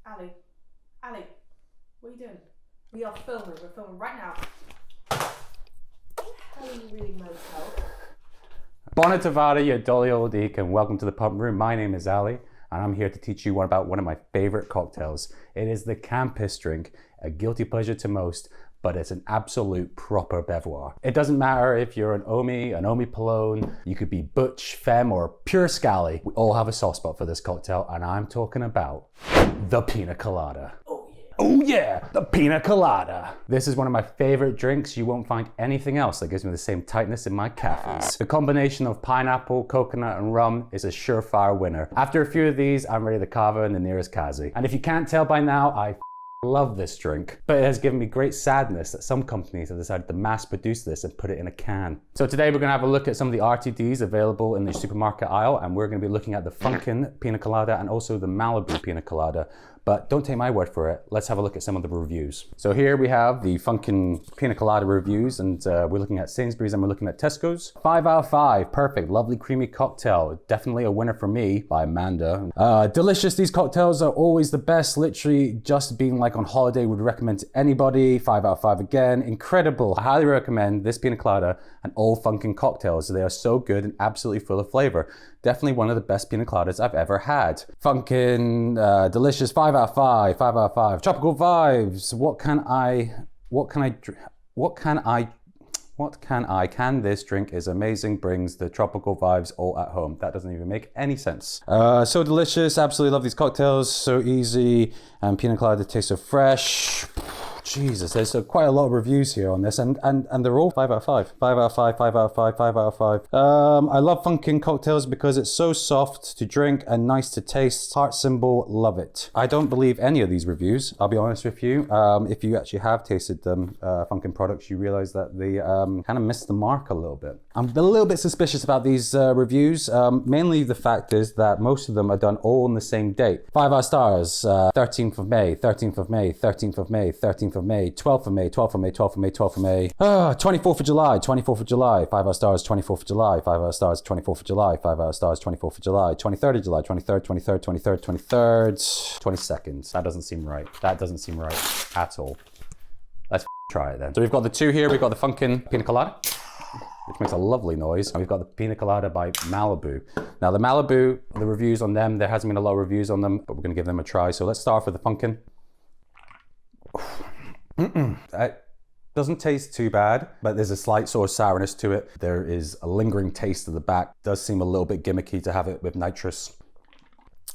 Ali, what are you doing? We are filming. We're filming right now. What the hell are you reading, Motel? Buona trovata, you dolly old eek, and welcome to the pump room. My name is Ali, and I'm here to teach you about one of my favorite cocktails. It is the campus drink, a guilty pleasure to most, but it's an absolute proper bevoir. It doesn't matter if you're an omi-palone, you could be butch, femme, or pure scally. We all have a soft spot for this cocktail, and I'm talking about the Pina Colada. Oh yeah, the Pina Colada. This is one of my favorite drinks. You won't find anything else that gives me the same tightness in my cafes. The combination of pineapple, coconut, and rum is a surefire winner. After a few of these, I'm ready to cava in the nearest kazi. And if you can't tell by now, I love this drink, but it has given me great sadness that some companies have decided to mass produce this and put it in a can. So today we're gonna have a look at some of the RTDs available in the supermarket aisle, and we're gonna be looking at the Funkin' Pina Colada and also the Malibu Pina Colada. But don't take my word for it, let's have a look at some of the reviews. So here we have the Funkin' Pina Colada reviews, and we're looking at Sainsbury's and we're looking at Tesco's. 5 out of 5, perfect, lovely creamy cocktail. Definitely a winner for me by Amanda. Delicious, these cocktails are always the best, literally just being like on holiday would recommend to anybody. 5 out of 5 again, incredible. I highly recommend this Pina Colada and all Funkin' cocktails. They are so good and absolutely full of flavor. Definitely one of the best Pina Coladas I've ever had. Funkin', delicious, 5 out of 5, 5 out of 5. Tropical vibes, can this drink is amazing, brings the tropical vibes all at home. That doesn't even make any sense. So delicious, absolutely love these cocktails, so easy, and Pina Colada tastes so fresh. Jesus, there's quite a lot of reviews here on this, and they're all 5 out of 5. 5 out of 5, 5 out of 5, 5 out of 5. I love Funkin' cocktails because it's so soft to drink and nice to taste. Heart symbol, love it. I don't believe any of these reviews, I'll be honest with you. If you actually have tasted them, Funkin' products, you realize that they kind of missed the mark a little bit. I'm a little bit suspicious about these reviews. Mainly the fact is that most of them are done all on the same date. 5 out of stars, 13th of May, 13th of May, 13th of May, 13th of May, 12th of May, 12th of May, 12th of May, 12th of May. 24th of July, 24th of July, 5 out stars, 24th of July, 5 out stars, 24th of July, 5 out stars, 24th of July, 23rd of July, 23rd, 23rd, 23rd, 23rd, 22nd. That doesn't seem right. That doesn't seem right at all. Let's try it then. So we've got the two here. We've got the Funkin' Pina Colada, which makes a lovely noise. And we've got the Pina Colada by Malibu. Now the Malibu, the reviews on them, there hasn't been a lot of reviews on them, but we're gonna give them a try. So let's start with the Funkin'. It doesn't taste too bad, but there's a slight sort of sourness to it. There is a lingering taste at the back. It does seem a little bit gimmicky to have it with nitrous.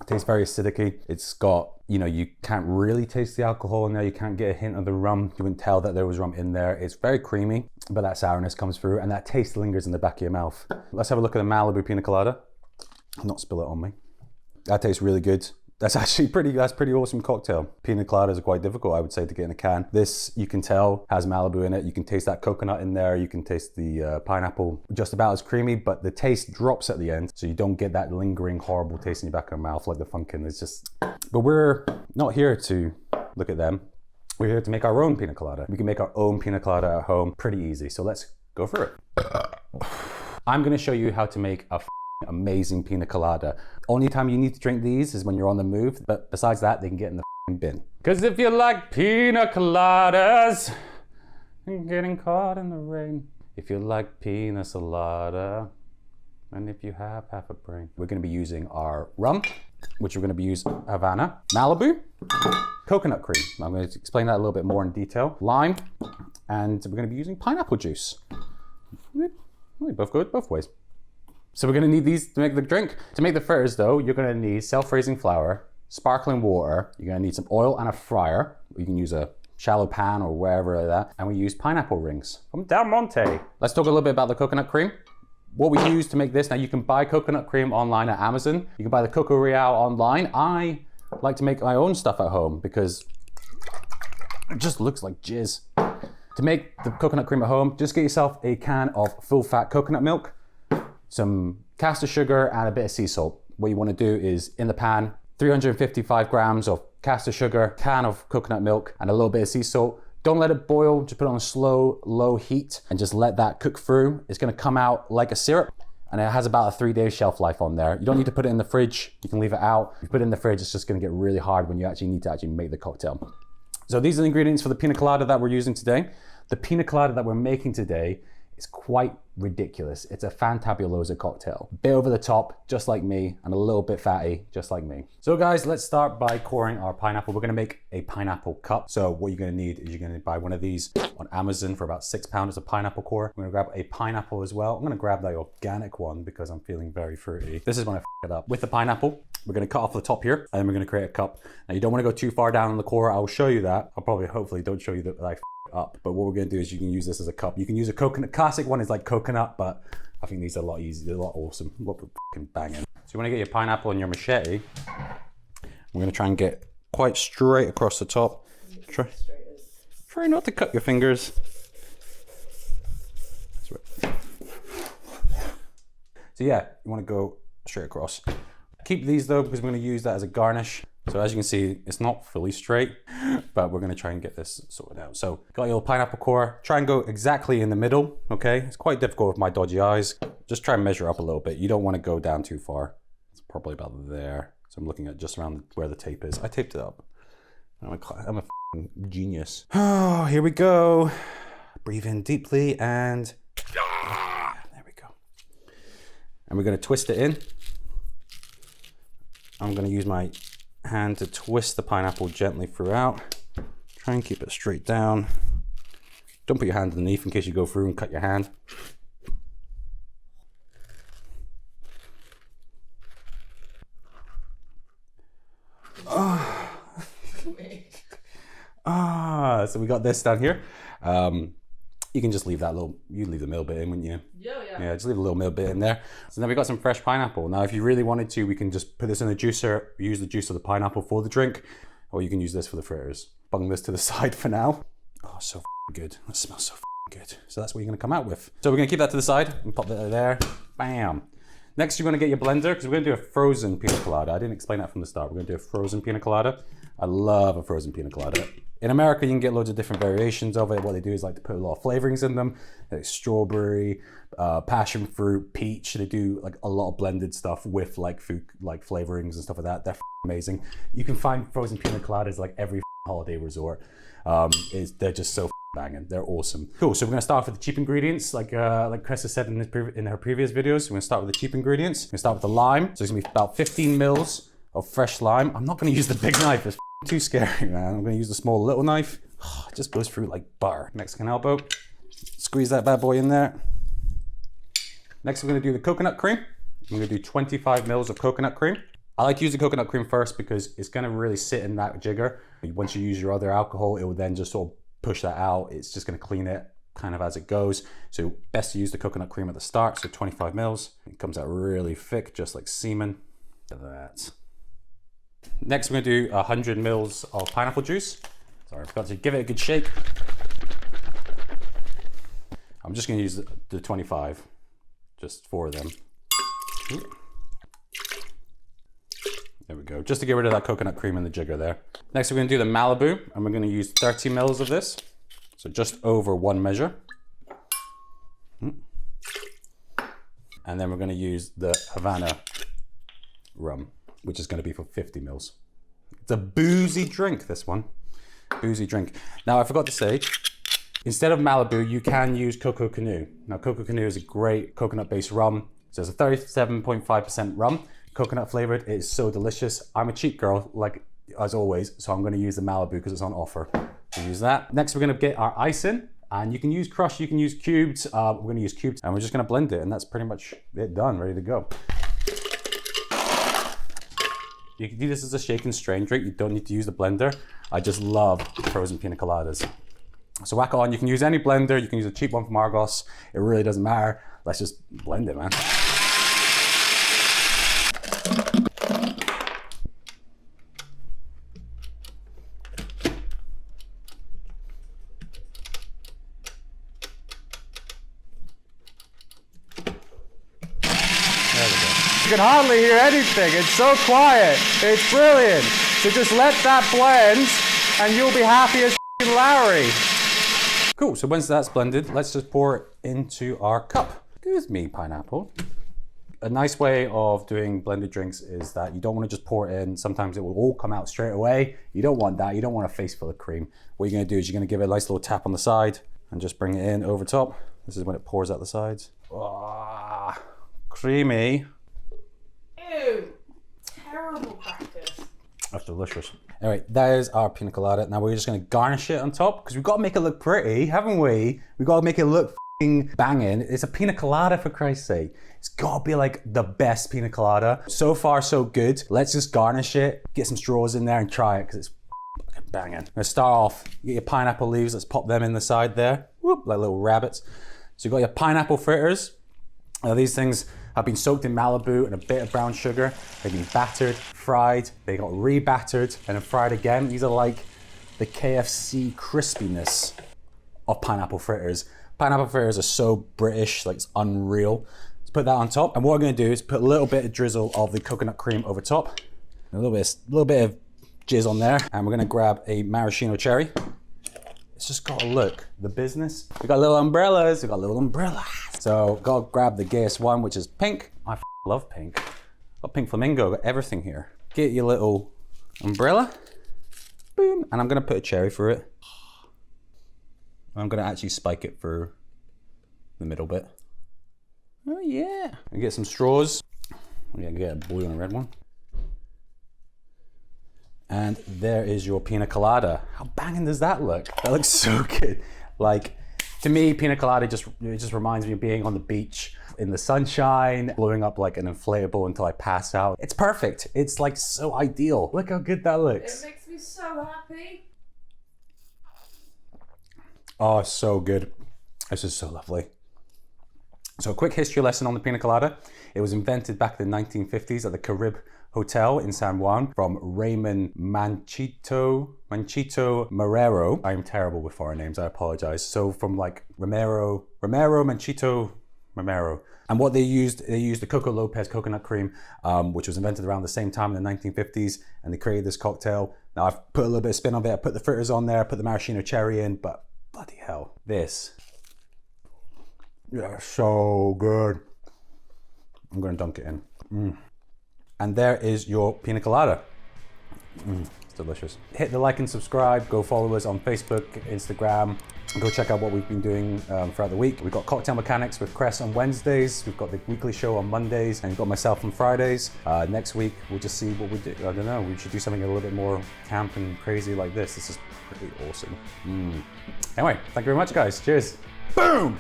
It tastes very acidic-y. It's got, you can't really taste the alcohol in there. You can't get a hint of the rum. You wouldn't tell that there was rum in there. It's very creamy, but that sourness comes through and that taste lingers in the back of your mouth. Let's have a look at the Malibu Pina Colada. Not spill it on me. That tastes really good. That's pretty awesome cocktail. Pina Coladas are quite difficult, I would say, to get in a can. This, you can tell, has Malibu in it. You can taste that coconut in there. You can taste the pineapple, just about as creamy, but the taste drops at the end. So you don't get that lingering, horrible taste in your back of your mouth like the Funkin' is just. But we're not here to look at them. We're here to make our own Pina Colada. We can make our own Pina Colada at home pretty easy. So let's go for it. I'm gonna show you how to make a amazing Pina Colada. Only time you need to drink these is when you're on the move, but besides that, they can get in the bin. Cause if you like Pina Coladas and getting caught in the rain, if you like Pina Colada, and if you have half a brain, we're gonna be using our rum, which we're gonna be using Havana, Malibu, coconut cream. I'm gonna explain that a little bit more in detail, lime, and we're gonna be using pineapple juice. Both good, both ways. So we're gonna need these to make the drink. To make the fritters though, you're gonna need self-raising flour, sparkling water, you're gonna need some oil and a fryer. You can use a shallow pan or wherever like that. And we use pineapple rings from Del Monte. Let's talk a little bit about the coconut cream. What we use to make this, now you can buy coconut cream online at Amazon. You can buy the Coco Real online. I like to make my own stuff at home because it just looks like jizz. To make the coconut cream at home, just get yourself a can of full fat coconut milk, some caster sugar and a bit of sea salt. What you want to do is in the pan, 355 grams of caster sugar, can of coconut milk and a little bit of sea salt. Don't let it boil, just put it on a slow, low heat and just let that cook through. It's going to come out like a syrup. and it has about a 3-day shelf life on there. You don't need to put it in the fridge. You can leave it out. If you put it in the fridge, it's just gonna get really hard when you actually need to actually make the cocktail. So these are the ingredients for the pina colada that we're using today. The pina colada that we're making today is quite ridiculous. It's a fantabulosa cocktail. Bit over the top, just like me, and a little bit fatty, just like me. So guys, let's start by coring our pineapple. We're gonna make a pineapple cup. So what you're gonna need is you're gonna buy one of these on Amazon for about £6. It's a pineapple core. I'm gonna grab a pineapple as well. I'm gonna grab the organic one because I'm feeling very fruity. This is when I f it up. With the pineapple, we're gonna cut off the top here, and then we're gonna create a cup. Now you don't wanna go too far down in the core. I'll show you that. I'll probably, hopefully, don't show you that I f up. But what we're gonna do is you can use this as a cup. You can use a coconut. Classic one is like coconut, but I think these are a lot easier, a lot awesome, a lot fucking banging. So you wanna get your pineapple and your machete. We're gonna try and get quite straight across the top. Try not to cut your fingers. So yeah, you wanna go straight across. Keep these though, because we're gonna use that as a garnish. So as you can see, it's not fully straight, but we're gonna try and get this sorted out. So got your pineapple core, try and go exactly in the middle, okay? It's quite difficult with my dodgy eyes. Just try and measure up a little bit. You don't wanna go down too far. It's probably about there. So I'm looking at just around where the tape is. I taped it up. I'm a f***ing genius. Oh, here we go. Breathe in deeply and there we go. And we're gonna twist it in. I'm gonna use my hand to twist the pineapple gently throughout. Try and keep it straight down. Don't put your hand underneath in case you go through and cut your hand. So we got this down here. You can just leave that little, you leave the middle bit in, wouldn't you? Yeah, just leave a little middle bit in there. So now we got some fresh pineapple. Now, if you really wanted to, we can just put this in a juicer, use the juice of the pineapple for the drink, or you can use this for the fritters. Bung this to the side for now. Oh, so good. That smells so good. So that's what you're gonna come out with. So we're gonna keep that to the side and pop that there. Bam. Next, you're gonna get your blender because we're gonna do a frozen pina colada. I didn't explain that from the start. We're gonna do a frozen pina colada. I love a frozen pina colada. In America, you can get loads of different variations of it. What they do is like to put a lot of flavorings in them, like strawberry, passion fruit, peach. They do like a lot of blended stuff with like food, like flavorings and stuff like that. They're amazing. You can find frozen pina coladas like every holiday resort. They're just so banging. They're awesome. Cool. So we're gonna start off with the cheap ingredients, like Cressy said in her previous videos. We're gonna start with the cheap ingredients. We're gonna start with the lime. So it's gonna be about 15 mils of fresh lime. I'm not gonna use the big knife. It's too scary, man. I'm gonna use the small little knife. Oh, it just goes through like butter. Mexican elbow. Squeeze that bad boy in there. Next, we're gonna do the coconut cream. I'm gonna do 25 mils of coconut cream. I like to use the coconut cream first because it's gonna really sit in that jigger. Once you use your other alcohol, it will then just sort of push that out. It's just gonna clean it kind of as it goes. So best to use the coconut cream at the start. So 25 mils. It comes out really thick, just like semen. Look at that. Next, we're gonna do 100 mils of pineapple juice. Sorry, I forgot to give it a good shake. I'm just gonna use the 25, just 4 of them. There we go, just to get rid of that coconut cream in the jigger there. Next, we're gonna do the Malibu, and we're gonna use 30 mils of this. So just over 1 measure. And then we're gonna use the Havana rum, which is gonna be for 50 mils. It's a boozy drink, this one. Boozy drink. Now, I forgot to say, instead of Malibu, you can use Coco Canoe. Now, Coco Canoe is a great coconut-based rum. So it's a 37.5% rum, coconut flavored. It is so delicious. I'm a cheap girl, like as always, so I'm gonna use the Malibu because it's on offer. So use that. Next, we're gonna get our ice in, and you can use crushed, you can use cubed. We're gonna use cubed, and we're just gonna blend it, and that's pretty much it done, ready to go. You can do this as a shake and strain drink. You don't need to use the blender. I just love frozen pina coladas. So whack it on. You can use any blender. You can use a cheap one from Argos. It really doesn't matter. Let's just blend it, man. You can hardly hear anything. It's so quiet. It's brilliant. So just let that blend and you'll be happy as Larry. Cool, so once that's blended, let's just pour it into our cup. Excuse me, pineapple. A nice way of doing blended drinks is that you don't want to just pour it in. Sometimes it will all come out straight away. You don't want that. You don't want a face full of cream. What you're going to do is you're going to give it a nice little tap on the side and just bring it in over top. This is when it pours out the sides. Oh, creamy. Ew, terrible practice. That's delicious. All right, there's our pina colada. Now we're just gonna garnish it on top because we've got to make it look pretty, haven't we? We've got to make it look f***ing banging. It's a pina colada, for Christ's sake. It's got to be like the best pina colada. So far, so good. Let's just garnish it, get some straws in there and try it because it's f***ing banging. I'm gonna start off, you get your pineapple leaves, let's pop them in the side there. Whoop, like little rabbits. So you've got your pineapple fritters. These things have been soaked in Malibu and a bit of brown sugar. They've been battered, fried, they got re-battered and then fried again. These are like the KFC crispiness of pineapple fritters. Pineapple fritters are so British, like it's unreal. Let's put that on top. And what we're gonna do is put a little bit of drizzle of the coconut cream over top. A little bit of jizz on there. And we're gonna grab a maraschino cherry. It's just gotta look the business. We got little umbrellas, So gotta grab the gayest one, which is pink. I love pink. Got pink flamingo, got everything here. Get your little umbrella, boom, and I'm gonna put a cherry through it. I'm gonna actually spike it through the middle bit. Oh yeah. And get some straws. I'm gonna get a blue and a red one. And there is your pina colada. How banging does that look? That looks so good. Like, to me, pina colada just reminds me of being on the beach in the sunshine, blowing up like an inflatable until I pass out. It's perfect. It's like so ideal. Look how good that looks. It makes me so happy. Oh, so good. This is so lovely. So a quick history lesson on the pina colada. It was invented back in the 1950s at the Carib Hotel in San Juan from Raymond Manchito Marrero. I am terrible with foreign names, I apologize. So from like Romero Manchito Marrero. And what they used the Coco Lopez coconut cream, which was invented around the same time in the 1950s, and they created this cocktail. Now I've put a little bit of spin on it, I put the fritters on there, I put the maraschino cherry in, but bloody hell, this. Yeah, so good. I'm gonna dunk it in. And there is your pina colada. It's delicious. Hit the like and subscribe. Go follow us on Facebook, Instagram. Go check out what we've been doing throughout the week. We've got Cocktail Mechanics with Cress on Wednesdays. We've got the weekly show on Mondays, and we've got myself on Fridays. Next week, we'll just see what we do. I don't know. We should do something a little bit more camp and crazy like this. This is pretty awesome. Anyway, thank you very much, guys. Cheers. Boom!